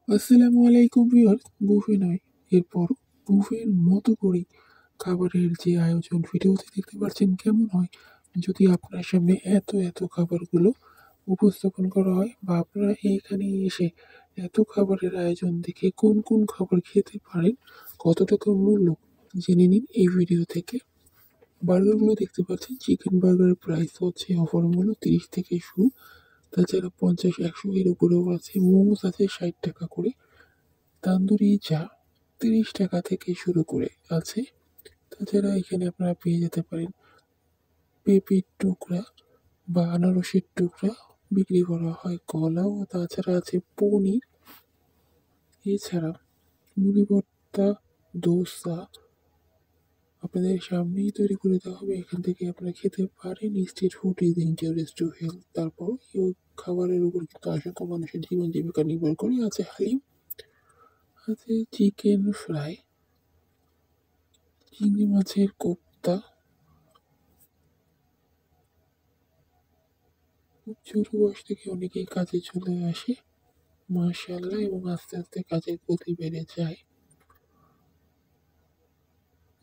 আসসালামু আলাইকুম viewers. Buffet নয়, এরপর বুফের মতো করেই খাবারের যে আয়োজন ভিডিওতে দেখতে পাচ্ছেন কেমন হয় যদি আপনার সামনে এত এত খাবারগুলো উপস্থাপন করা হয়, বা আপনারা এইখানে এসে এত খাবারের আয়োজন দেখে কোন কোন খাবার খেতে পারেন, কত টাকা মূল্য জেনে নিন এই ভিডিও থেকে। বার্গারগুলো দেখতে পাচ্ছেন, চিকেন বার্গারের প্রাইস হচ্ছে অফার মূল্য 30 থেকে শুরু। তাছাড়া 50, 100 এর উপরেও আছে। মোমোস আছে 60 টাকা করে। তান্দুরি চা 30 টাকা থেকে শুরু করে আছে। তাছাড়া এখানে আপনারা পেয়ে যেতে পারেন পেঁপের টুকরা বা আনারসের টুকরা বিক্রি করা হয়, কলাও। তাছাড়া আছে পনির। এছাড়া মুড়ি ভর্তা, দোসা আপনাদের সামনেই তৈরি করে দেওয়া হবে। এখান থেকে আপনারা খেতে পারেন। Street food is injurious to health. তারপর এই খাবারের উপর কিন্তু অসংখ্য মানুষের জীবন জীবিকা নির্ভর করে। আছে হালিম, আছে চিকেন ফ্রাই, চিংড়ি মাছের কোপ্তা। খুব ছোট বয়স থেকে অনেকেই কাজে চলে আসে মাশাআল্লাহ, এবং আস্তে আস্তে কাজের গতি বেড়ে যায়।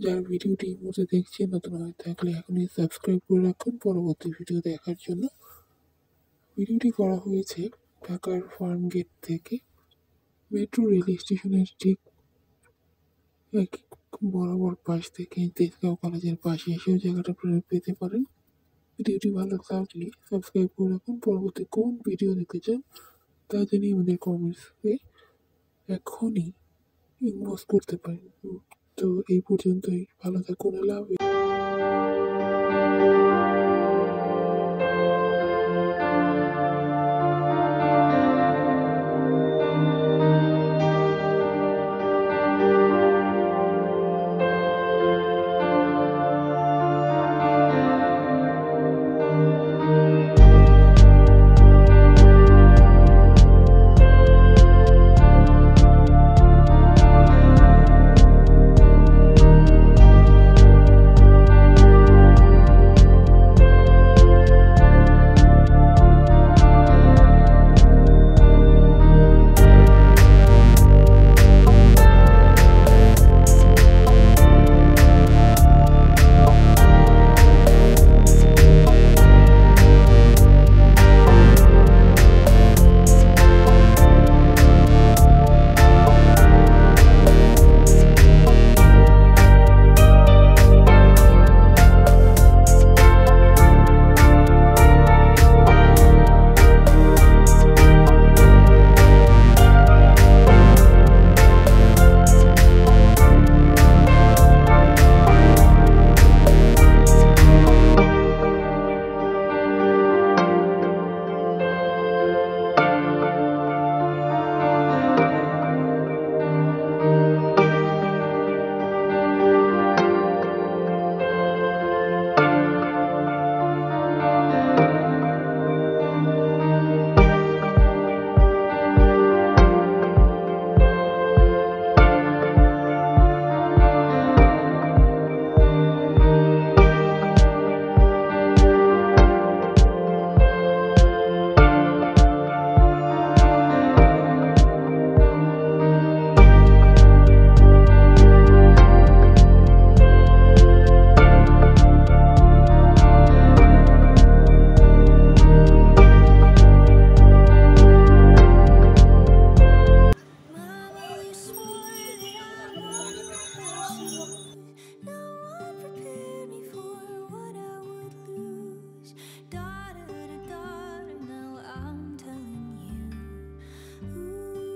যারা ভিডিওটি এই মুহূর্তে দেখছেন, নতুন হয়ে থাকলে এখনই সাবস্ক্রাইব করে রাখুন পরবর্তী ভিডিও দেখার জন্য। ভিডিওটি করা হয়েছে ঢাকার ফার্ম গেট থেকে মেট্রো রেল স্টেশনের ঠিক এক বরাবর পাশ থেকে তেজগাঁও কলেজের পাশে এসেও জায়গাটা আপনারা পেতে পারেন। ভিডিওটি ভালো লাগলে সাবস্ক্রাইব করে রাখুন। পরবর্তী কোন ভিডিও দেখতে চান তা জানিয়ে আমাদের কমেন্টসে এখনই ইনবক্স করতে পারেন। তো এই পর্যন্তই, ভালো থাকুন, আল্লাহ হাফেজ।